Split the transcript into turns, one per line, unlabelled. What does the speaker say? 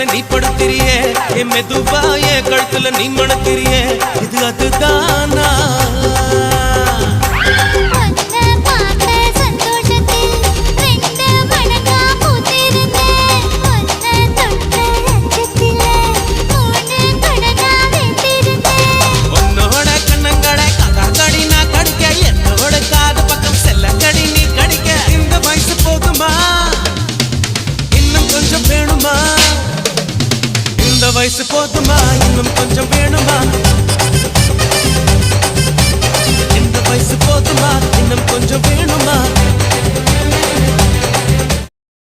மேல நீ படுத்திரியே என் மெதுவா என் கழுத்துல நீ மணத்திரியே இது அதுதானா வயசு போதுமா இன்னும் கொஞ்சம் வேணுமா இந்த வயசு போதுமா இன்னும் கொஞ்சம் வேணுமா